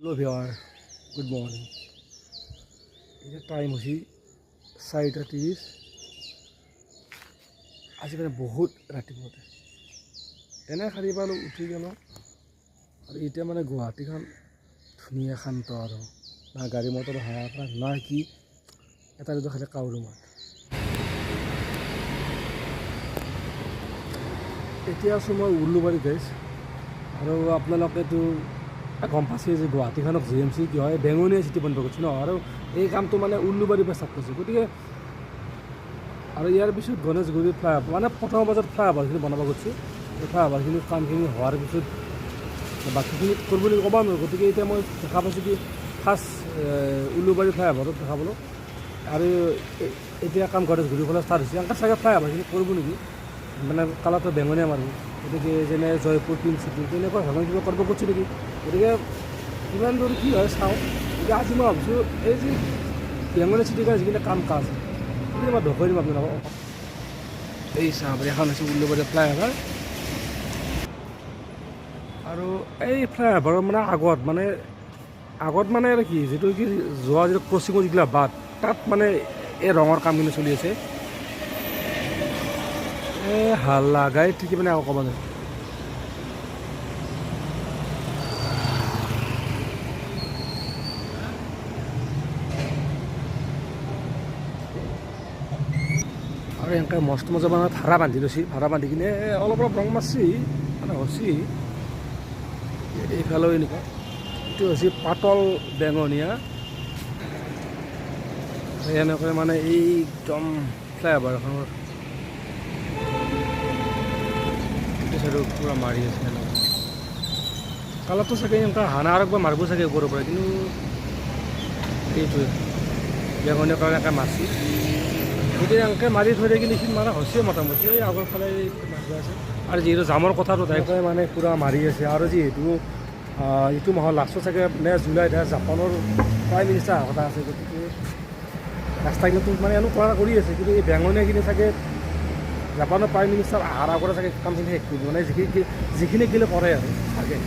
hello viewer good morning এটা time হচ্ছে 4:30 আজি মানে বহুত ৰাতিপুৱাতে এনে খালি পালো উঠি গেল আৰু এতিয়া মানে গুৱাহাটীখন ধুনীয়া শান্ত আৰু না গাড়ী মটৰ হাৱা না কি এটা দুটা খালি কাউৰী মাত এতিয়া আছোঁ মই উলুবাৰী গাইছ আৰু আপোনালোকেতো গম পাইছে যে গুৱাহাটীখনক GMC কি হয় বেঙুনীয়া চিটি বন্ধ কৰিছে ন আৰু এই কামটো মানে উলুবাৰীৰ পৰা ষ্টাৰ্ট কৰিছে গতিকে আৰু ইয়াৰ পিছত গণেশগুৰি ফ্লাইঅভাৰ মানে প্ৰথম বজাত ফ্লাইঅভাৰখিনি বনাব গৈছোঁ ফ্লাইঅভাৰখিনি কামখিনি হোৱাৰ পিছত বাকীখিনি কৰিব বুলি ক'ব নোৱাৰোঁ গতিকে এতিয়া মই দেখা পাইছোঁ কি ফাৰ্ষ্ট উলুবাৰী ফ্লাইঅভাৰত দেখা পালোঁ আৰু এতিয়া কাম গণেশগুৰিৰ ফালে ষ্টাৰ্ট হৈছে এনেকৈ চাগে ফ্লাইঅভাৰখিনি কৰিব নেকি মানে কালাৰটো বেঙুনীয়া মাৰিব গতিকে যেনে জয়পুৰ পিংক চিটি তেনেকুৱা ধৰণৰ কিবা কৰিব গৈছোঁ নেকি গতিকে কিমান দূৰ কি হয় চাওঁ গতিকে আজি মই ভাবিছোঁ এই যে বেঙুনীয়া চিটিৰ কাৰণে যিখিনি কাম কাজ সেইখিনি মই দেখুৱাই দিম আপোনালোকক এই চাহ এখন হৈছে উলুবাৰী ফ্লাইঅভাৰ আৰু এই ফ্লাইঅভাৰৰ মানে আগত মানে আৰু কি যিটো কি যোৱা যিটো ক্ৰচিঙৰ যিবিলাক বাট তাত মানে এই ৰঙৰ কামখিনি চলি আছে এই হাল্লা গাড়ী ঠিকে মানে আকৌ ক'ব যায় আৰু এনেকৈ মস্ত মজা মানে ভাড়া বান্ধি লৈছে ভাড়া বান্ধি কিনে অলপ ৰং মাৰছি মানে হৈছে এইফালেও এনেকুৱা এইটো হৈছে পাতল বেঙুনীয়া এনেকৈ মানে এই একদম ফ্লাইঅভাৰখনৰ চাইডৰ পূৰা মাৰি আছে কালাৰটো চাগে এনেকুৱা হানা আৰু একবাৰ মাৰিব চাগে ওপৰৰ পৰা কিন্তু এইটোৱে বেঙুনীয়া কাৰণে এনেকৈ মাৰছি গতিকে এনেকৈ মাৰি থৈ দিয়ে কিন্তু এইখিনি মাৰা হৈছে মোটামুটি এই আগৰ ফালে মাৰিব আছে আৰু যিহেতু জামৰ কথাটো তাইকৈ মানে পূৰা মাৰি আছে আৰু যিহেতু এইটো মাহৰ লাষ্টত চাগে জুলাইত জাপানৰ প্ৰাইম মিনিষ্টাৰ অহা কথা আছে গতিকে ৰাস্তাখিনিতো মানে কৰা কৰি আছে কিন্তু এই বেঙুনীয়াখিনি চাগে জাপানৰ প্ৰাইম মিনিষ্টাৰ অহাৰ আগতে চাগে কামখিনি শেষ কৰিব মানে যিখিনি গ'লে কৰে আৰু চাগে